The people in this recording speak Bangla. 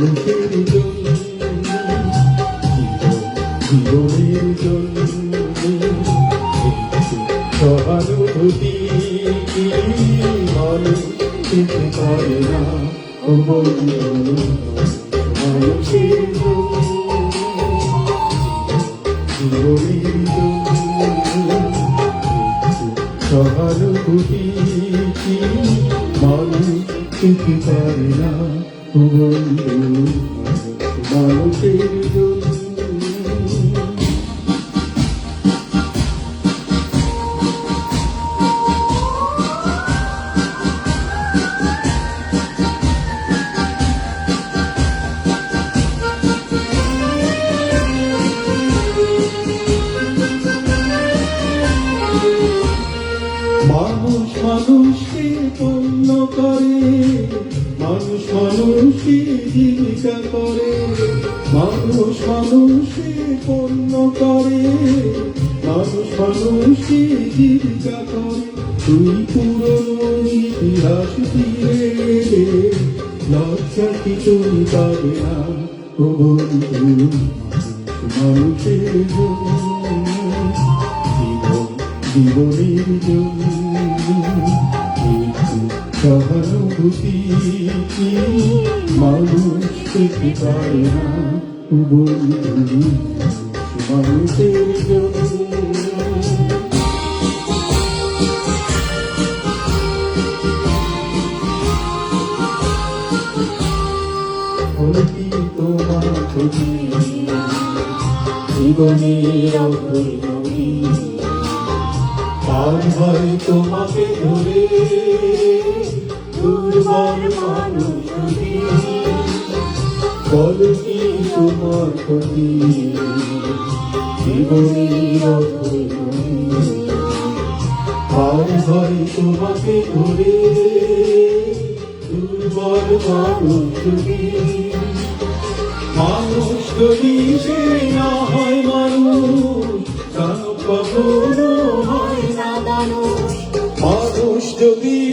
মানুষের জন্য জীবনের জন্য একটু সহানুভূতি মানুষ পেতে পারে না ও বন্ধু মানুষের জীবনের জন্য একটু সহানুভূতি মানুষ পেতে পারে না ও বন্ধু মানুষের জন্য। মানুষ মানুষকে পণ্য করে, মানুষ মানুষকে জীবিকা করে, মানুষ মানুষকে পণ্য করে, মানুষ মানুষকে জীবিকা করে। তুই পুরনো ইতিহাস ফিরে এলে লজ্জা কিছু পাবে না ও বন্ধু মানুষের জন্য জীবনের জন্য একটু সহানুভূতি মানুষ পেতে পারে না বন্ধু মানুষের জন্য। হল কি তোমার ক্ষতি জীবনের অগ্রগতি আর হয় তোমাকে ধরে দুর্বল মানুষ বল কি তোমার ক্ষতি জীবনের আর হয় তোমাকে ধরে দুর্বল মানুষ মানুষ যদি সে না হয় মানুষ কখনো হয় না মানুষ যদি